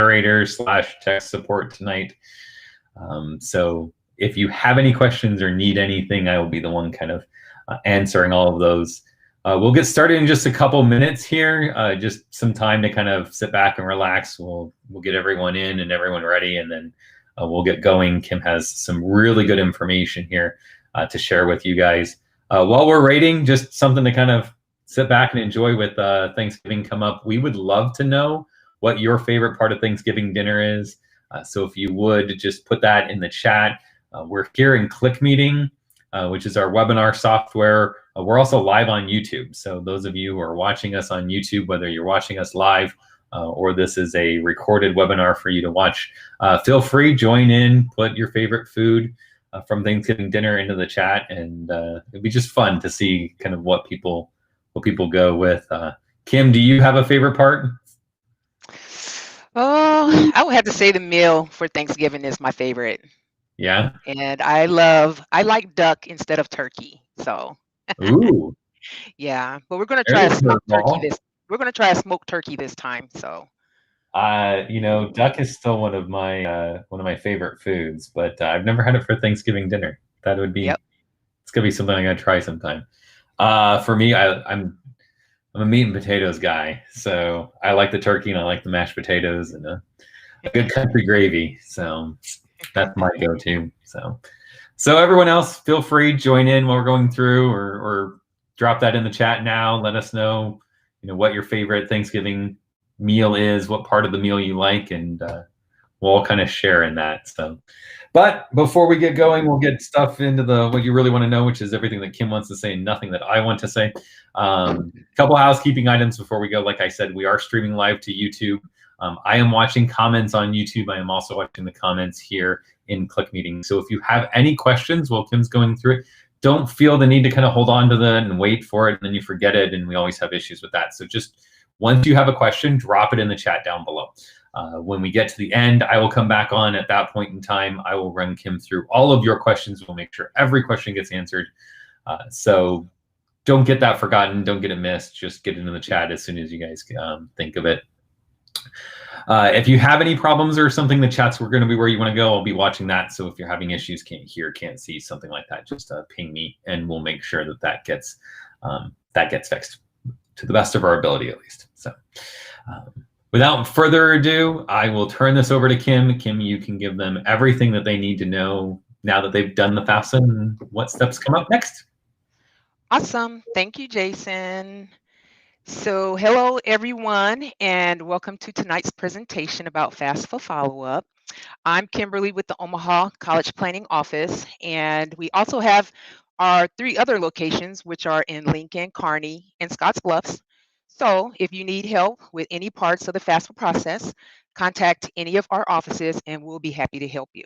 narrator / tech support tonight. So if you have any questions or need anything, I will be the one kind of answering all of those. We'll get started in just a couple minutes here, just some time to kind of sit back and relax. We'll get everyone in and everyone ready, and then we'll get going. Kim has some really good information here to share with you guys. While we're waiting, just something to kind of sit back and enjoy with Thanksgiving come up. We would love to know what your favorite part of Thanksgiving dinner is. So if you would just put that in the chat. We're here in Click Meeting, which is our webinar software. We're also live on YouTube. So those of you who are watching us on YouTube, whether you're watching us live or this is a recorded webinar for you to watch, feel free, join in, put your favorite food from Thanksgiving dinner into the chat, and it'd be just fun to see kind of what people go with. Kim, do you have a favorite part? Oh, I would have to say the meal for Thanksgiving is my favorite. Yeah. And I like duck instead of turkey. So Ooh. yeah, but we're gonna try a smoked turkey this time. So you know, duck is still one of my favorite foods, but I've never had it for Thanksgiving dinner. That would be, it's gonna be something I'm gonna try sometime. For me, I'm a meat and potatoes guy, so I like the turkey and I like the mashed potatoes and a good country gravy. So that's my go-to. So everyone else, feel free, join in while we're going through, or drop that in the chat now. Let us know, what your favorite Thanksgiving meal is, what part of the meal you like, and we'll all kind of share in that. But before we get going, we'll get stuff into what you really want to know, which is everything that Kim wants to say and nothing that I want to say. Couple housekeeping items before we go. Like I said, we are streaming live to YouTube. I am watching comments on YouTube. I am also watching the comments here in Click Meeting. So if you have any questions while Kim's going through it, don't feel the need to kind of hold on to that and wait for it, and then you forget it, and we always have issues with that. So just once you have a question, drop it in the chat down below. When we get to the end, I will come back on at that point in time. I will run Kim through all of your questions. We'll make sure every question gets answered. So don't get that forgotten. Don't get it missed. Just get into the chat as soon as you guys think of it. If you have any problems or something, the chats were going to be where you want to go. I'll be watching that. So if you're having issues, can't hear, can't see, something like that, just ping me, and we'll make sure that gets fixed to the best of our ability, at least. So without further ado, I will turn this over to Kim. Kim, you can give them everything that they need to know now that they've done the FAFSA and what steps come up next. Awesome. Thank you, Jason. So hello, everyone, and welcome to tonight's presentation about FAFSA Follow-Up. I'm Kimberly with the Omaha College Planning Office, and we also have our 3 other locations, which are in Lincoln, Kearney, and Scottsbluffs. So if you need help with any parts of the FAFSA process, contact any of our offices and we'll be happy to help you.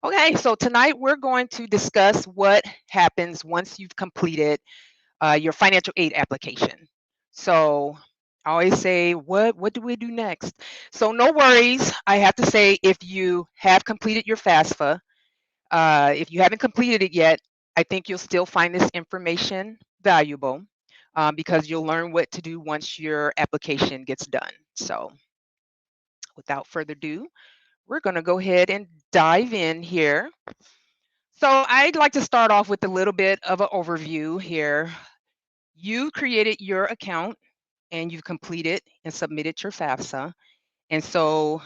Okay, so tonight we're going to discuss what happens once you've completed your financial aid application. So I always say, what do we do next? So no worries. I have to say, if you have completed your FAFSA, if you haven't completed it yet, I think you'll still find this information valuable because you'll learn what to do once your application gets done. So without further ado, we're going to go ahead and dive in here. So I'd like to start off with a little bit of an overview here. You created your account and you've completed and submitted your FAFSA. And so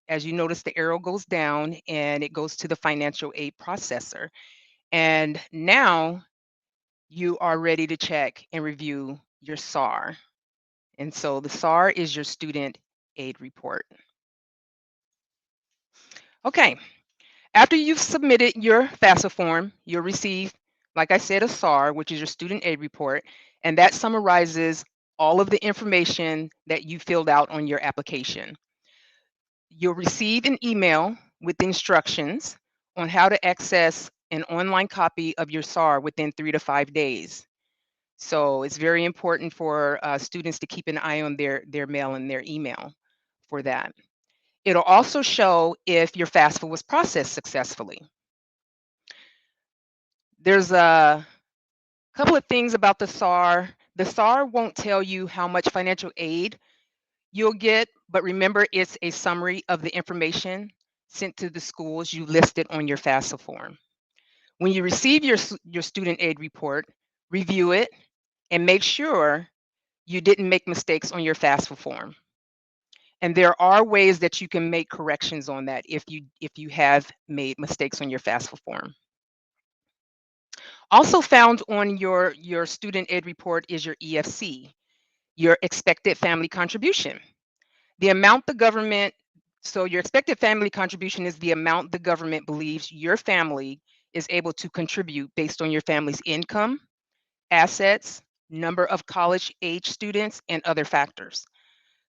as you notice, the arrow goes down and it goes to the financial aid processor. And now you are ready to check and review your SAR. And so the SAR is your student aid report. Okay, after you've submitted your FAFSA form, you'll receive, like I said, a SAR, which is your student aid report, and that summarizes all of the information that you filled out on your application. You'll receive an email with the instructions on how to access an online copy of your SAR within 3 to 5 days. So it's very important for students to keep an eye on their mail and their email for that. It'll also show if your FAFSA was processed successfully. There's a couple of things about the SAR. The SAR won't tell you how much financial aid you'll get, but remember, it's a summary of the information sent to the schools you listed on your FAFSA form. When you receive your student aid report, review it and make sure you didn't make mistakes on your FAFSA form. And there are ways that you can make corrections on that if you have made mistakes on your FAFSA form. Also found on your student aid report is your EFC, your expected family contribution. The amount the government, so your expected family contribution is the amount the government believes your family is able to contribute based on your family's income, assets, number of college age students, and other factors.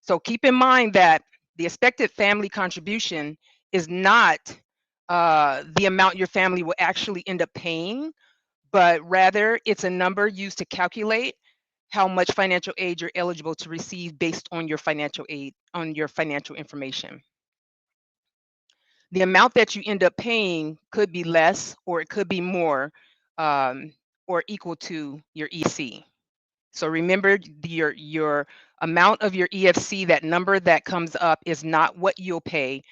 So keep in mind that the expected family contribution is not the amount your family will actually end up paying, but rather it's a number used to calculate how much financial aid you're eligible to receive based on your financial aid, on your financial information. The amount that you end up paying could be less or it could be more, um, or equal to your EC. So remember, your amount of your EFC, that number that comes up, is not what you'll pay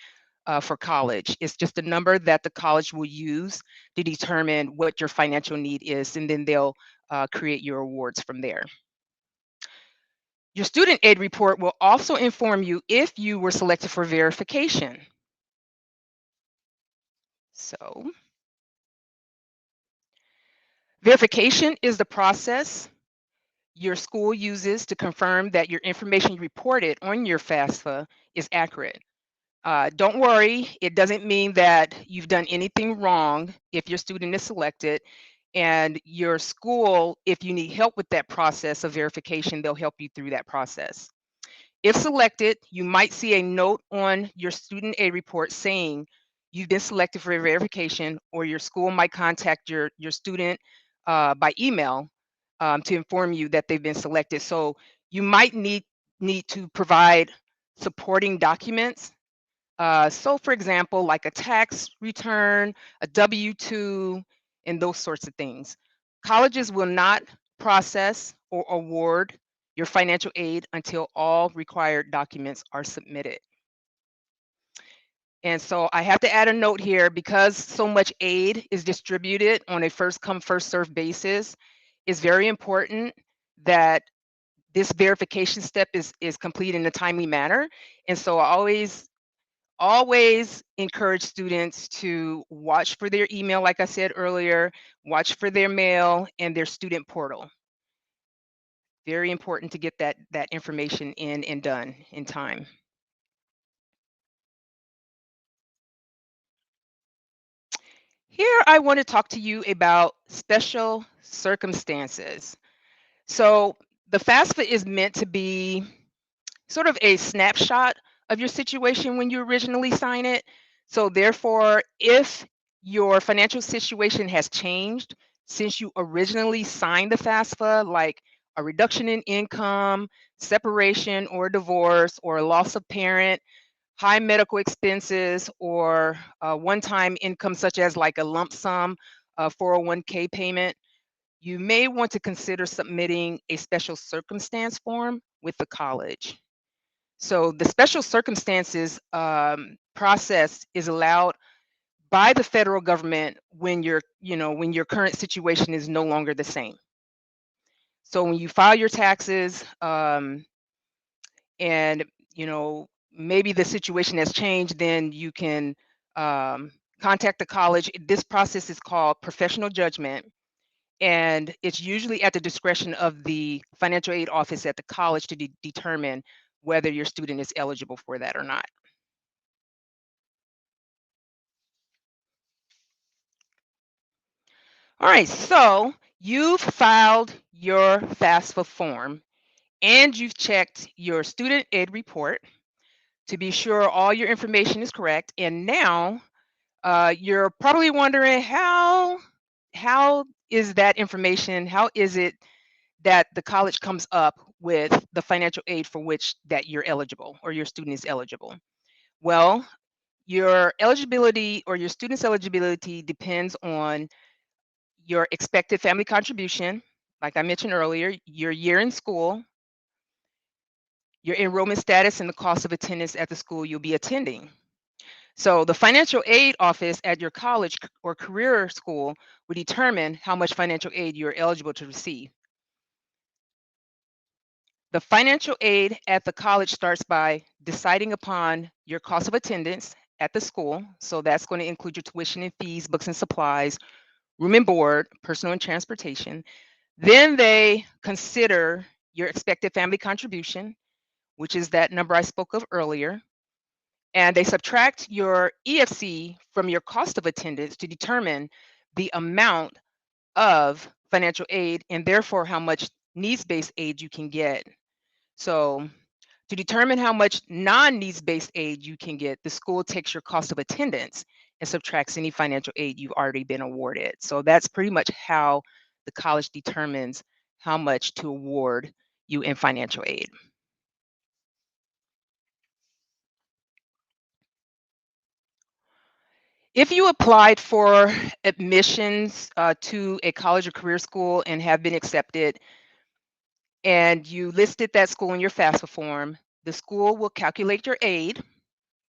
for college. It's just a number that the college will use to determine what your financial need is, and then they'll create your awards from there. Your student aid report will also inform you if you were selected for verification. So, verification is the process your school uses to confirm that your information reported on your FAFSA is accurate. Don't worry, it doesn't mean that you've done anything wrong if your student is selected. And your school, if you need help with that process of verification, they'll help you through that process. If selected, you might see a note on your student aid report saying you've been selected for verification, or your school might contact your student by email to inform you that they've been selected. So you might need to provide supporting documents. So for example, like a tax return, a W-2, and those sorts of things. Colleges will not process or award your financial aid until all required documents are submitted. And so I have to add a note here, because so much aid is distributed on a first come, first served basis. It's very important that this verification step is complete in a timely manner. And so I always encourage students to watch for their email, like I said earlier, watch for their mail and their student portal. Very important to get that information in and done in time. Here I want to talk to you about special circumstances. So the FAFSA is meant to be sort of a snapshot of your situation when you originally sign it. So therefore, if your financial situation has changed since you originally signed the FAFSA, like a reduction in income, separation or divorce, or a loss of parent, high medical expenses, or one-time income such as like a lump sum 401k payment, you may want to consider submitting a special circumstance form with the college. So the special circumstances process is allowed by the federal government when when your current situation is no longer the same. So when you file your taxes, and maybe the situation has changed, then you can contact the college. This process is called professional judgment, and it's usually at the discretion of the financial aid office at the college to determine whether your student is eligible for that or not. All right, so you've filed your FAFSA form and you've checked your student aid report to be sure all your information is correct. And now you're probably wondering how is that information, how is it that the college comes up with the financial aid for which that you're eligible or your student is eligible? Well, your eligibility or your student's eligibility depends on your expected family contribution, like I mentioned earlier, your year in school, your enrollment status, and the cost of attendance at the school you'll be attending. So the financial aid office at your college or career school will determine how much financial aid you're eligible to receive. The financial aid at the college starts by deciding upon your cost of attendance at the school. So that's going to include your tuition and fees, books and supplies, room and board, personal and transportation. Then they consider your expected family contribution, which is that number I spoke of earlier. And they subtract your EFC from your cost of attendance to determine the amount of financial aid and therefore how much needs-based aid you can get. So to determine how much non-needs-based aid you can get, the school takes your cost of attendance and subtracts any financial aid you've already been awarded. So that's pretty much how the college determines how much to award you in financial aid. If you applied for admissions to a college or career school and have been accepted, and you listed that school in your FAFSA form, the school will calculate your aid,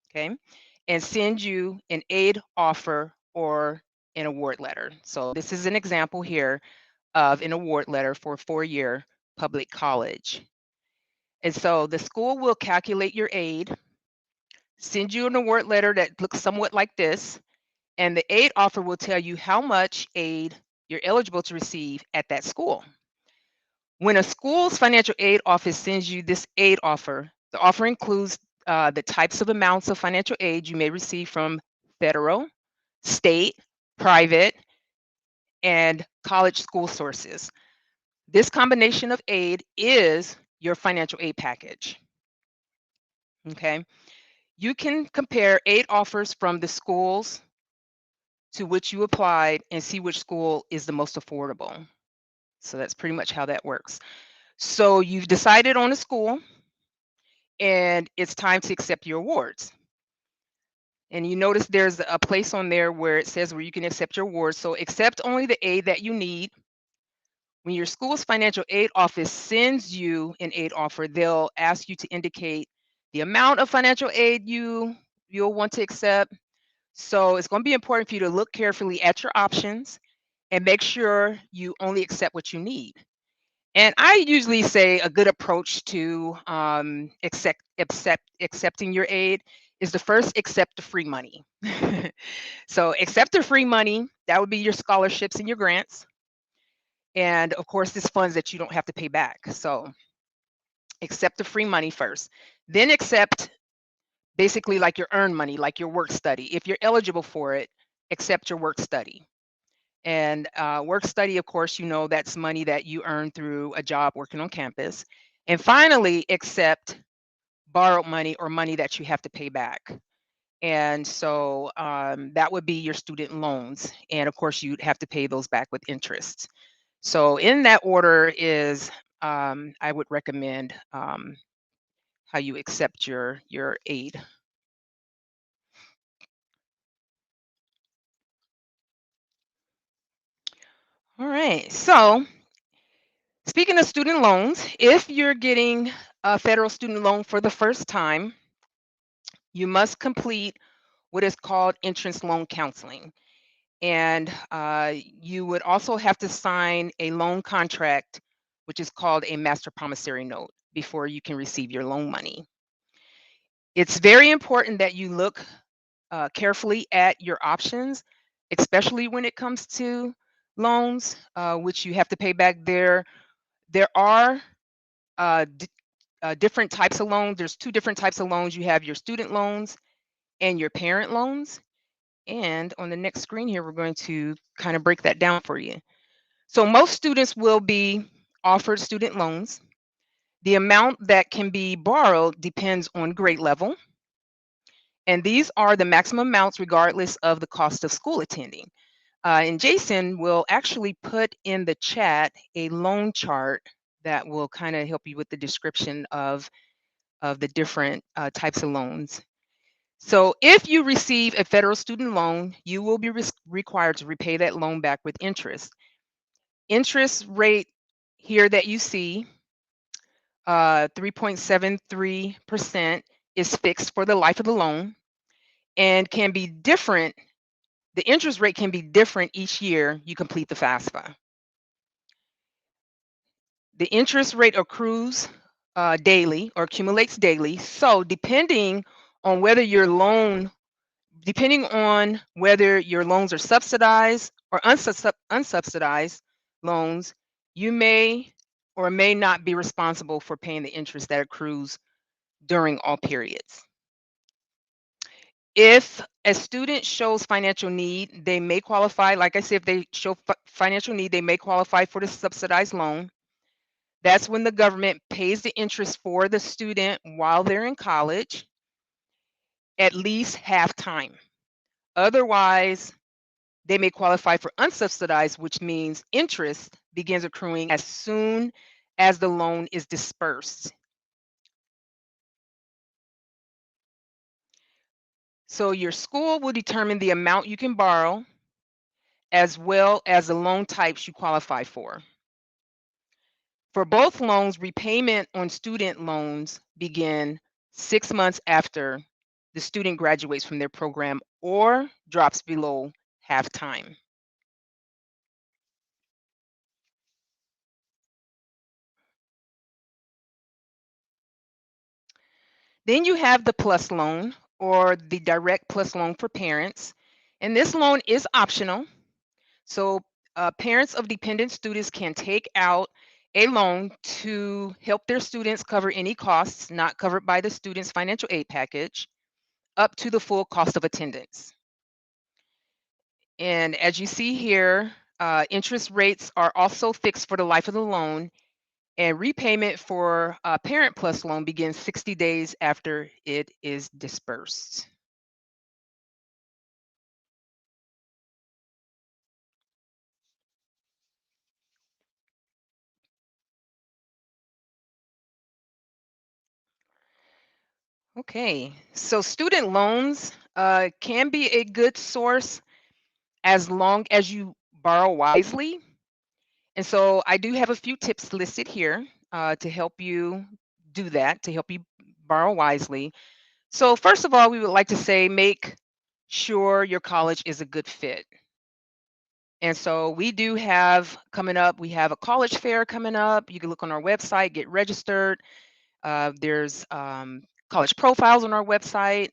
okay, and send you an aid offer or an award letter. So this is an example here of an award letter for a 4-year public college. And so the school will calculate your aid, send you an award letter that looks somewhat like this, and the aid offer will tell you how much aid you're eligible to receive at that school. When a school's financial aid office sends you this aid offer, the offer includes the types of amounts of financial aid you may receive from federal, state, private, and college school sources. This combination of aid is your financial aid package. Okay. You can compare aid offers from the schools to which you applied and see which school is the most affordable. So that's pretty much how that works. So you've decided on a school and it's time to accept your awards. And you notice there's a place on there where it says where you can accept your awards. So accept only the aid that you need. When your school's financial aid office sends you an aid offer, they'll ask you to indicate the amount of financial aid you'll want to accept. So it's going to be important for you to look carefully at your options and make sure you only accept what you need. And I usually say a good approach to accepting your aid is to first accept the free money. So accept the free money. That would be your scholarships and your grants. And of course, this funds that you don't have to pay back. So accept the free money first. Then accept basically like your earned money, like your work study. If you're eligible for it, accept your work study. And work study, of course, you know that's money that you earn through a job working on campus. And finally, accept borrowed money or money that you have to pay back. And so that would be your student loans. And of course, you'd have to pay those back with interest. So in that order is, I would recommend how you accept your aid. All right, so speaking of student loans, if you're getting a federal student loan for the first time, you must complete what is called entrance loan counseling. And you would also have to sign a loan contract, which is called a master promissory note, before you can receive your loan money. It's very important that you look carefully at your options, especially when it comes to loans, which you have to pay back. There are different types of loans. There's 2 different types of loans. You have your student loans and your parent loans. And on the next screen here, we're going to kind of break that down for you. So most students will be offered student loans. The amount that can be borrowed depends on grade level. And these are the maximum amounts regardless of the cost of school attending. And Jason will actually put in the chat a loan chart that will kind of help you with the description of the different types of loans. So if you receive a federal student loan, you will be required to repay that loan back with interest. Interest rate here that you see 3.73% is fixed for the life of the loan and can be different. The interest rate can be different each year you complete the FAFSA. The interest rate accrues daily or accumulates daily. So depending on whether your loans are subsidized or unsubsidized loans, you may or may not be responsible for paying the interest that accrues during all periods. If a student shows financial need, they may qualify. Like I said, if they show financial need, they may qualify for the subsidized loan. That's when the government pays the interest for the student while they're in college, at least half time. Otherwise, they may qualify for unsubsidized, which means interest begins accruing as soon as the loan is dispersed. So your school will determine the amount you can borrow as well as the loan types you qualify for. For both loans, repayment on student loans begin 6 months after the student graduates from their program or drops below half time. Then you have the PLUS loan or the direct PLUS loan for parents. And this loan is optional. So parents of dependent students can take out a loan to help their students cover any costs not covered by the student's financial aid package up to the full cost of attendance. And as you see here, interest rates are also fixed for the life of the loan, and repayment for a Parent Plus loan begins 60 days after it is dispersed. Okay, so student loans can be a good source as long as you borrow wisely. And so I do have a few tips listed here to help you do that, to help you borrow wisely. So first of all, we would like to say make sure your college is a good fit. And so we do have coming up, we have a college fair coming up. You can look on our website, get registered. There's college profiles on our website.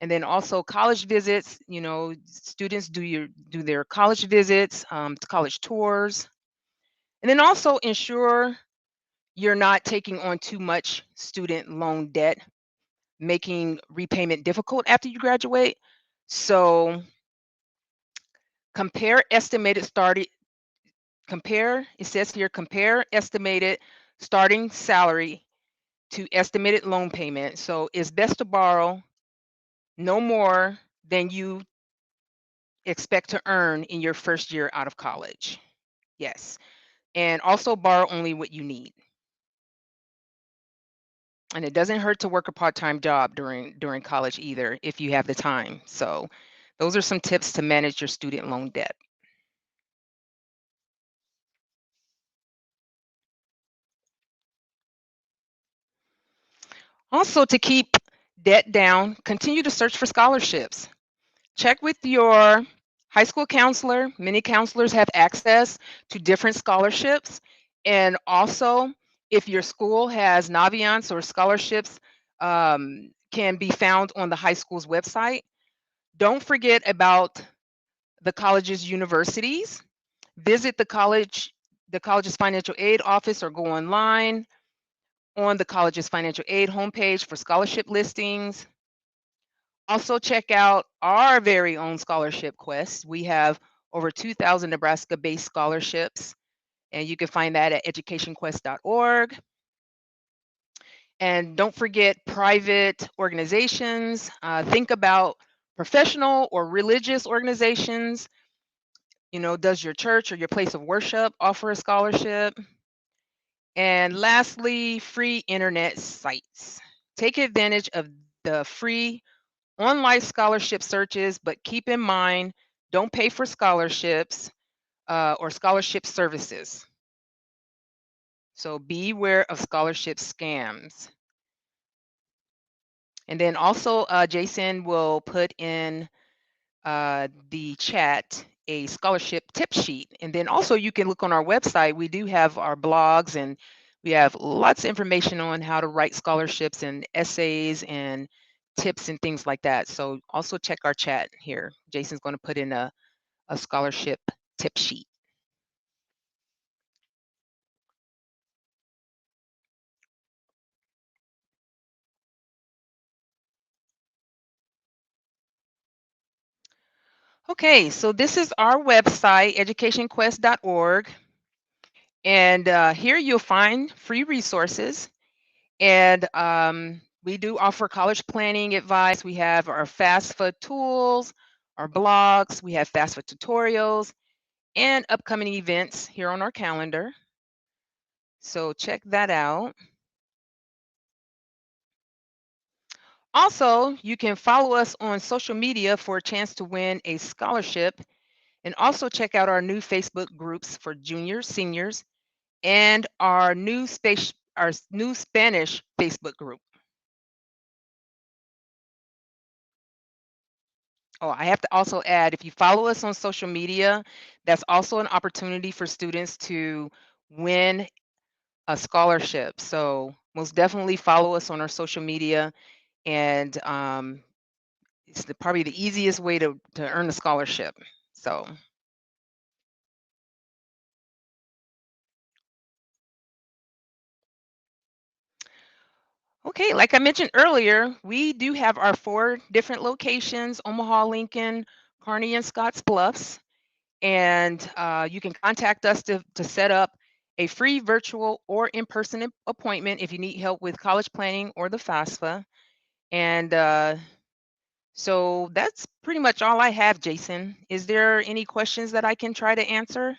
And then also college visits, you know, students do their college visits, college tours. And then also ensure you're not taking on too much student loan debt, making repayment difficult after you graduate. So compare estimated starting compare it says here compare estimated starting salary to estimated loan payment. So it's best to borrow no more than you expect to earn in your first year out of college. Yes. And also borrow only what you need. And it doesn't hurt to work a part-time job during college either if you have the time. So those are some tips to manage your student loan debt. Also, to keep debt down, continue to search for scholarships. Check with your high school counselor. Many counselors have access to different scholarships. And also, if your school has Naviance or scholarships, can be found on the high school's website. Don't forget about the college's universities. Visit the college's financial aid office or go online on the college's financial aid homepage for scholarship listings. Also check out our very own scholarship quest. We have over 2,000 Nebraska-based scholarships, and you can find that at educationquest.org. And don't forget private organizations. Think about professional or religious organizations. You know, does your church or your place of worship offer a scholarship? And lastly, free internet sites. Take advantage of the free online scholarship searches, but keep in mind, don't pay for scholarships or scholarship services. So beware of scholarship scams. And then also Jason will put in the chat a scholarship tip sheet. And then also you can look on our website. We do have our blogs, and we have lots of information on how to write scholarships and essays and tips and things like that. So also check our chat here. Jason's going to put in a scholarship tip sheet. Okay, so this is our website, educationquest.org. And here you'll find free resources. And we do offer college planning advice. We have our FAFSA tools, our blogs, we have FAFSA tutorials, and upcoming events here on our calendar. So check that out. Also, you can follow us on social media for a chance to win a scholarship, and also check out our new Facebook groups for juniors, seniors, and our new Spanish Facebook group. Oh, I have to also add, if you follow us on social media, that's also an opportunity for students to win a scholarship. So most definitely follow us on our social media, and it's probably the easiest way to earn a scholarship. So. Okay, like I mentioned earlier, we do have our 4 different locations: Omaha, Lincoln, Kearney, and Scotts Bluffs. And you can contact us to set up a free virtual or in-person appointment if you need help with college planning or the FAFSA. And so that's pretty much all I have, Jason. Is there any questions that I can try to answer?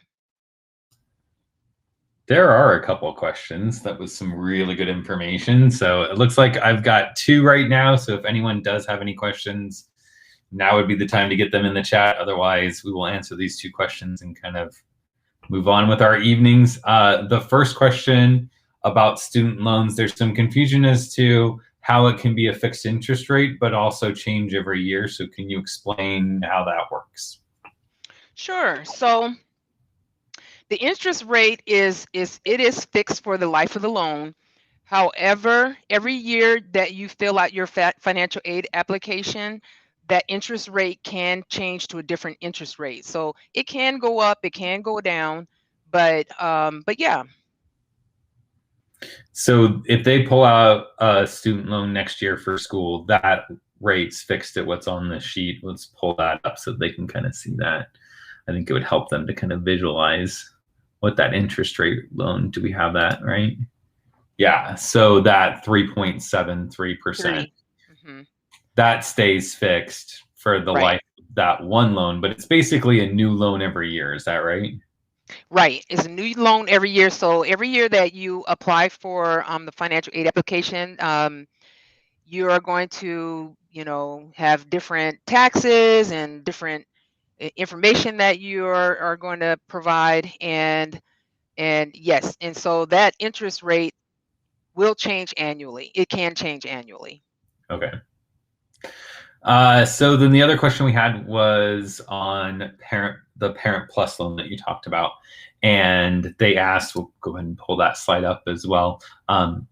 There are a couple of questions. That was some really good information. So it looks like I've got 2 right now. So if anyone does have any questions, now would be the time to get them in the chat. Otherwise, we will answer these 2 questions and kind of move on with our evenings. The first question about student loans, there's some confusion as to how it can be a fixed interest rate, but also change every year. So can you explain how that works? Sure. So the interest rate is fixed for the life of the loan. However, every year that you fill out your financial aid application, that interest rate can change to a different interest rate. So it can go up, it can go down, but yeah. So if they pull out a student loan next year for school, that rate's fixed at what's on the sheet. Let's pull that up so they can kind of see that. I think it would help them to kind of visualize what that interest rate loan, do we have that, right? Yeah, so that 3.73%, that stays fixed for the life of that one loan, but it's basically a new loan every year. Is that right? Right. It's a new loan every year. So every year that you apply for the financial aid application, you are going to, have different taxes and different information that you are going to provide, and yes, and so that interest rate will change annually. It can change annually. Okay. So then the other question we had was on the Parent Plus loan that you talked about, and they asked, we'll go ahead and pull that slide up as well.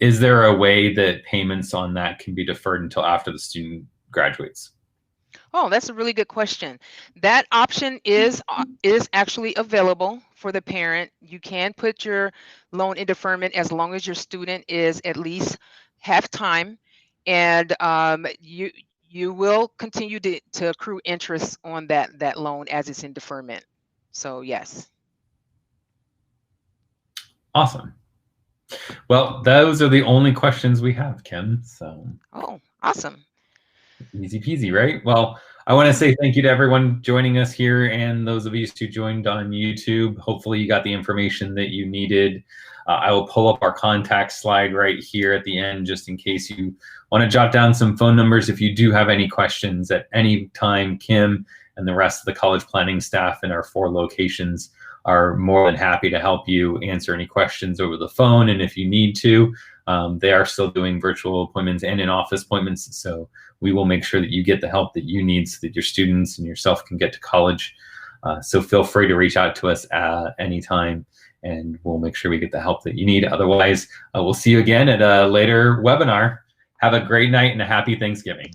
Is there a way that payments on that can be deferred until after the student graduates? Oh, that's a really good question. That option is actually available for the parent. You can put your loan in deferment as long as your student is at least half time, and you will continue to accrue interest on that loan as it's in deferment. So yes. Awesome. Well, those are the only questions we have, Kim. So. Oh, awesome. Easy peasy, right? Well, I want to say thank you to everyone joining us here and those of you who joined on YouTube. Hopefully you got the information that you needed. I will pull up our contact slide right here at the end just in case you want to jot down some phone numbers. If you do have any questions at any time, Kim and the rest of the college planning staff in our 4 locations are more than happy to help you answer any questions over the phone. And if you need to, they are still doing virtual appointments and in-office appointments. So we will make sure that you get the help that you need so that your students and yourself can get to college. So feel free to reach out to us at any time, and we'll make sure we get the help that you need. Otherwise, we'll see you again at a later webinar. Have a great night and a happy Thanksgiving.